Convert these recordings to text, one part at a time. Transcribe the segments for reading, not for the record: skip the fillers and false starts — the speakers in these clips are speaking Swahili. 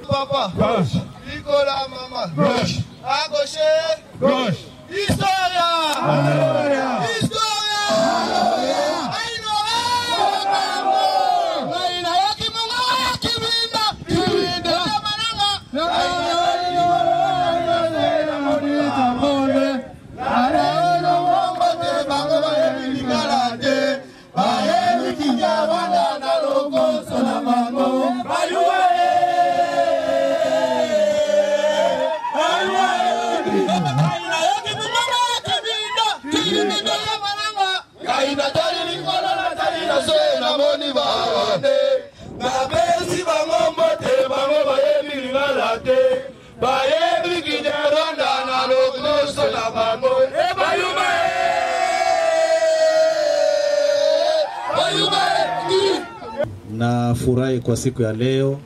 Papa, gauche. Nicolas, maman, gauche. À gauche, gauche. Historia! Historia! Na furahi kwa siku ya leo.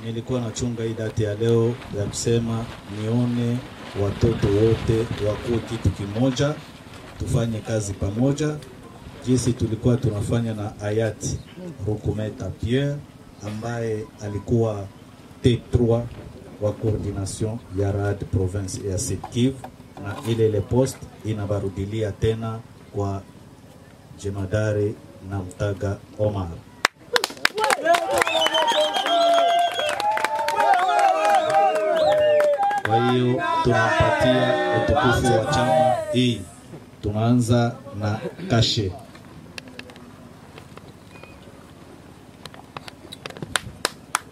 Nilikuwa nachunga hii date ya leo ya kusema nione watoto wote wakuwe kitu kimoja, tufanye kazi pamoja. Jinsi tulikuwa tunafanya na hayati Rukumeta Pierre ambaye alikuwa T3 wa coordination ya RAD province ya Sud Kivu, na ile post inabarudilia tena kwa Jemadari Namtaga Omar. Kwa hiyo tunapatia utukufu wa chama hii. Tunaanza na kashe.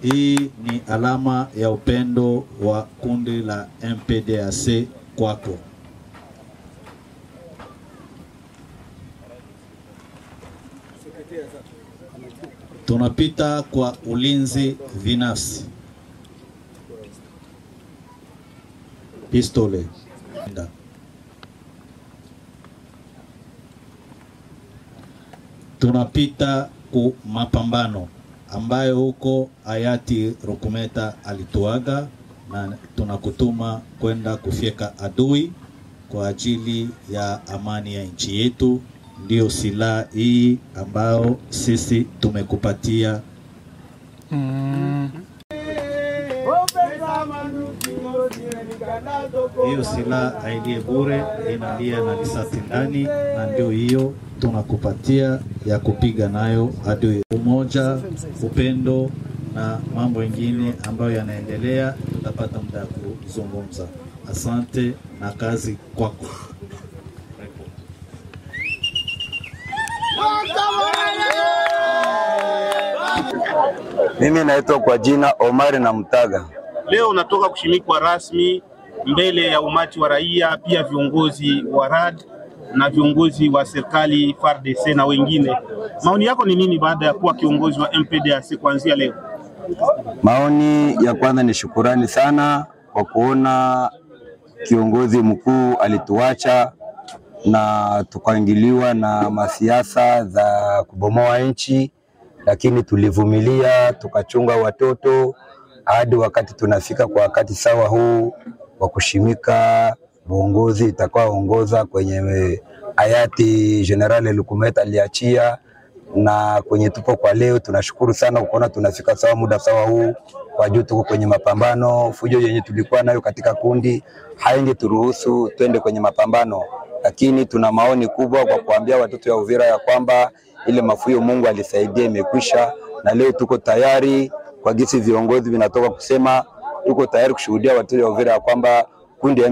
Hii ni alama ya upendo wa kundi la MPDAC kwako. Tunapita kwa ulinzi binafsi. Pistole. Tunapita ku mapambano ambayo huko hayati Rukumeta alituaga, na tunakutuma kwenda kufyeka adui kwa ajili ya amani ya nchi yetu. Ndio silaha hii ambao sisi tumekupatia. Hiyo silaha haidie bure, inalia na risasi ndani, na ndio hiyo tunakupatia ya kupiga nayo adui. Umoja, upendo na mambo mengine ambayo yanaendelea, tutapata muda wa kuzungumza. Asante na kazi kwako. Mimi naitwa kwa jina Omar Namtaga. Leo natoka kushimikwa rasmi mbele ya umati wa raia, pia viongozi wa RAD na viongozi wa serikali FARDC na wengine. Maoni yako ni nini baada ya kuwa kiongozi wa MPDAC kuanzia leo? Maoni ya kwanza ni shukurani sana kwa kuona kiongozi mkuu alituacha na tukaingiliwa na masiasa za kubomoa nchi, lakini tulivumilia, tukachunga watoto hadi wakati tunafika kwa wakati sawa huu wa kushimika uongozi itakaoongoza kwenye hayati General Rukumeta aliachia, na kwenye tupo kwa leo. Tunashukuru sana kuona tunafika sawa muda sawa huu, kwa juu tuko kwenye mapambano. Fujo yenye tulikuwa nayo katika kundi hainge turuhusu twende kwenye mapambano, lakini tuna maoni kubwa kwa kuambia watoto ya Uvira ya kwamba ile mafuyo Mungu alisaidia imekwisha, na leo tuko tayari kwa gisi viongozi vinatoka kusema tuko tayari kushuhudia watoto ya Uvira ya kwamba kundi ya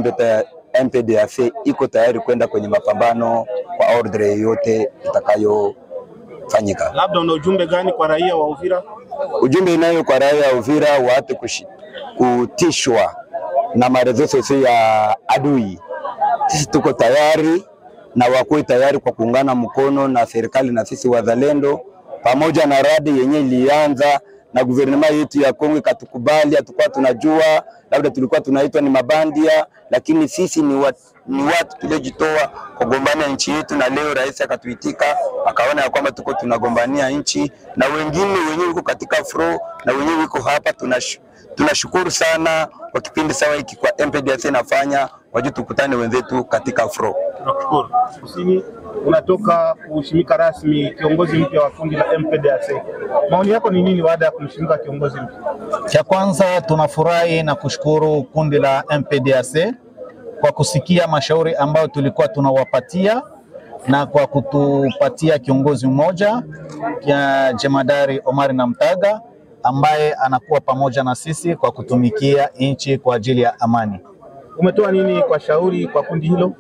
MPDAC iko tayari kwenda kwenye mapambano kwa ordre yote itakayofanyika. Labda una ujumbe gani kwa raia wa Uvira? Ujumbe inayo kwa raia wa Uvira, waache kutishwa na marezo ya adui. Sisi tuko tayari na wako tayari kwa kuungana mkono na serikali na sisi wazalendo pamoja na RAD yenye ilianza na guvernema yetu ya Kongo ikatukubali. Hatukuwa tunajua, labda tulikuwa tunaitwa ni mabandia, lakini sisi ni watu tuliojitoa kugombania nchi yetu, na leo rais akatuitika, akaona ya kwamba tuko tunagombania nchi, na wengine wenyewe wiko katika fro na wenyewe wiko hapa. Tunashukuru sana kwa kipindi sawa hiki kwa MPDC nafanya wajue tukutane wenzetu katika fro. Tunakushukuru. Kusini unatoka kushimika rasmi kiongozi mpya wa kundi la MPDC. Maoni yako ni nini baada ya kumshimika kiongozi mpya? Cha kwanza tunafurahi na kushukuru kundi la MPDC kwa kusikia mashauri ambayo tulikuwa tunawapatia na kwa kutupatia kiongozi mmoja ya Jemadari Omar Namtaga ambaye anakuwa pamoja na sisi kwa kutumikia nchi kwa ajili ya amani. Umetoa nini kwa shauri kwa kundi hilo?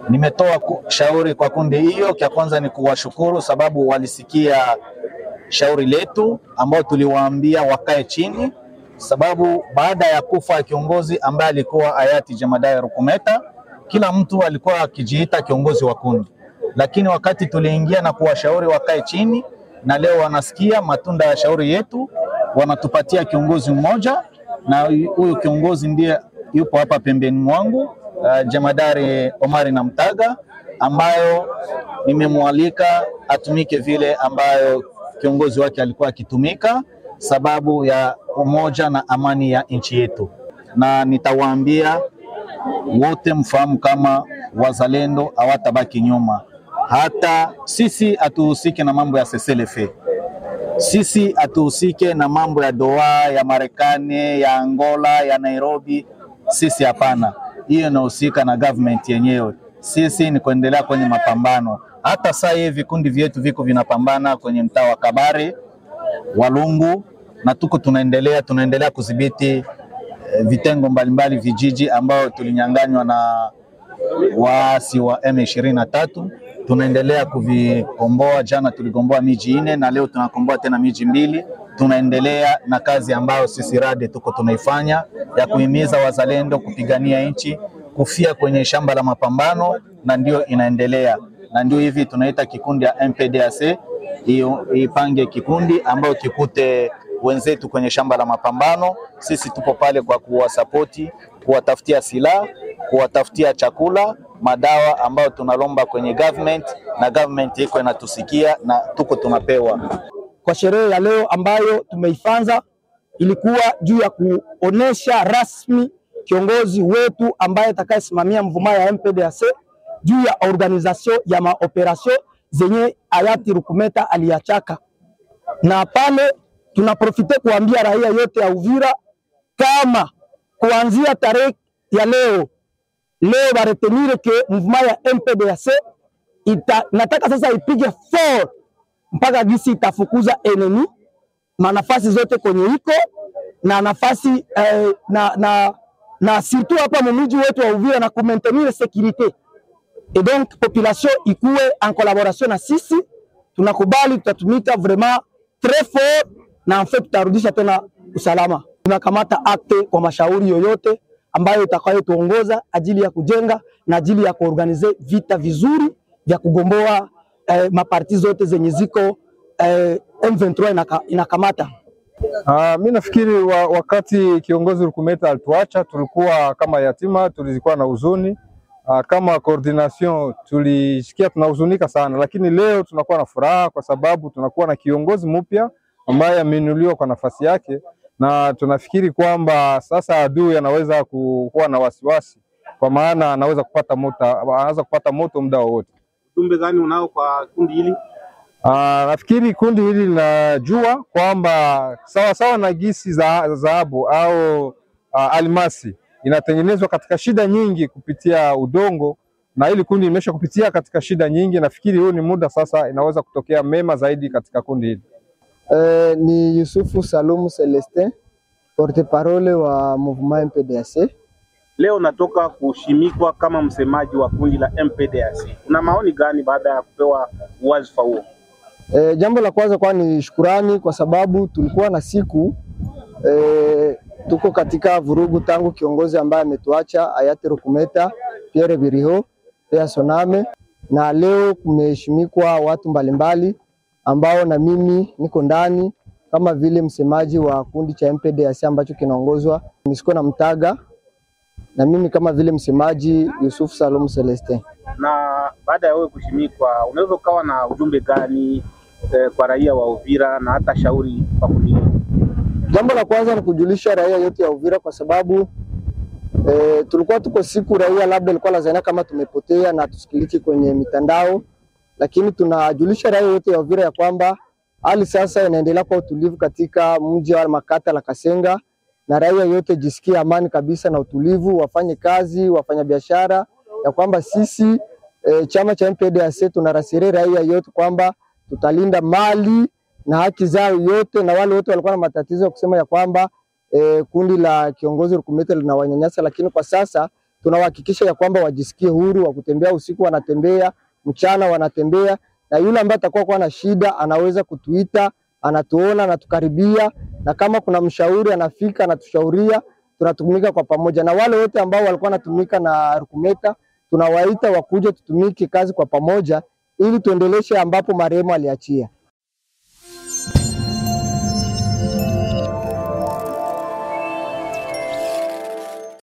Nimetoa shauri kwa kundi hiyo. Kia kwanza ni kuwashukuru sababu walisikia shauri letu ambao tuliwaambia wakae chini, sababu baada ya kufa kiongozi ambaye alikuwa hayati Jemadari Rukumeta, kila mtu alikuwa akijiita kiongozi wa kundi. Lakini wakati tuliingia na kuwashauri wakae chini, na leo wanasikia matunda ya shauri yetu, wanatupatia kiongozi mmoja, na huyu kiongozi ndiye yupo hapa pembeni mwangu, Jemadari Omar Namtaga, ambayo nimemwalika atumike vile ambayo kiongozi wake alikuwa akitumika, sababu ya umoja na amani ya nchi yetu. Na nitawaambia wote mfahamu kama wazalendo hawatabaki nyuma. Hata sisi hatuhusike na mambo ya CCLF. Sisi hatuhusike na mambo ya Doha, ya Marekani, ya Angola, ya Nairobi. Sisi hapana. Hiyo inahusika na government yenyewe. Sisi ni kuendelea kwenye mapambano. Hata sasa hivi vikundi vyetu viko vinapambana kwenye mtaa wa Kabare, Walungu, na tuko tunaendelea kudhibiti vitengo mbalimbali vijiji ambao tulinyanganywa na waasi wa M23. Tunaendelea kuvikomboa. Jana tuligomboa miji 4 na leo tunakomboa tena miji 2. Tunaendelea na kazi ambayo sisi rade tuko tunaifanya ya kuhimiza wazalendo kupigania nchi, kufia kwenye shamba la mapambano, na ndio inaendelea. Na ndio hivi tunaita kikundi ya MPDC ipange kikundi ambao kikute wenzetu kwenye shamba la mapambano. Sisi tupo pale kwa kuwasapoti, kuwatafutia silaha, kuwatafutia chakula, madawa ambayo tunalomba kwenye government, na government iko inatusikia na tuko tunapewa. Kwa sherehe ya leo ambayo tumeifanza ilikuwa juu ya kuonesha rasmi kiongozi wetu ambaye atakayesimamia mvuma ya MPDC juu ya organisation ya maoperation zenye hayati Rukumeta aliachaka. Na pale tunaprofite kuambia raia yote ya Uvira kama kuanzia tarehe ya leo baretenire ke mvuma ya MPDC nataka sasa ipige fort mpaka gisi itafukuza enemy manafasi zote kwenye iko na nafasi na surtout hapa mumiji wetu wa Uvira na kumaintenir sécurité. Et donc population ikuwe en collaboration na sisi, tunakubali tutatumika vraiment très fort na en fait tutarudisha tena usalama. Tunakamata acte kwa mashauri yoyote ambayo itakayotuongoza ajili ya kujenga na ajili ya kuorganize vita vizuri vya kugomboa maparti zote zenye ziko M23 inakamata. Mimi nafikiri wakati kiongozi Rukumeta alituacha tulikuwa kama yatima, tulikuwa na huzuni. Kama coordination tulisikia tunahuzunika sana, lakini leo tunakuwa na furaha kwa sababu tunakuwa na kiongozi mpya ambaye ameinuliwa kwa nafasi yake, na tunafikiri kwamba sasa adui anaweza kuwa na wasiwasi kwa maana anaweza kupata moto muda wote. Ujumbe gani unao kwa kundi hili? Nafikiri kundi hili linajua kwamba sawa na gisi za dhahabu au almasi inatengenezwa katika shida nyingi kupitia udongo, na hili kundi limesha kupitia katika shida nyingi. Nafikiri huu ni muda sasa inaweza kutokea mema zaidi katika kundi hili. Ni Yusufu Salumu Celestin, porte-parole wa Mouvement MPDC. Leo natoka kushimikwa kama msemaji wa kundi la MPDC. Una maoni gani baada ya kupewa wadhifa huo? Jambo la kwanza kwa ni shukurani kwa sababu tulikuwa na siku tuko katika vurugu tangu kiongozi ambaye ametuacha hayati Rukumeta Pierre Biriho Pea Soname, na leo kumeheshimikwa watu mbalimbali ambao na mimi niko ndani kama vile msemaji wa kundi cha MPDC ambacho kinaongozwa Misiko na Mtaga, na mimi kama vile msemaji Yusuf Salum Celestin. Na baada ya wewe kushimikwa, unaweza ukawa na ujumbe gani kwa raia wa Uvira na hata shauri kwa kundi? Jambo la kwanza ni kujulisha raia yote ya Uvira, kwa sababu tulikuwa tuko siku raia labda ilikuwa lazima kama tumepotea na tusikiliki kwenye mitandao, lakini tunajulisha raia yote ya Uvira ya kwamba hali sasa inaendelea kwa utulivu katika mji wa makata la Kasenga, na raia yote jisikie amani kabisa na utulivu, wafanye kazi, wafanya biashara, ya kwamba sisi chama cha MPDC tunarasiria raia yote kwamba tutalinda mali na haki zao yote, na wale wote walikuwa na matatizo ya kusema ya kwamba kundi la kiongozi Rukumeta linawanyanyasa, lakini kwa sasa tunahakikisha ya kwamba wajisikie huru wa kutembea usiku, wanatembea mchana, wanatembea, na yule ambaye atakuwa na shida anaweza kutuita, anatuona na tukaribia, na kama kuna mshauri anafika anatushauria, tunatumika kwa pamoja. Na wale wote ambao walikuwa wanatumika na Rukumeta tunawaita wakuje tutumike kazi kwa pamoja ili tuendeleshe ambapo marehemu aliachia.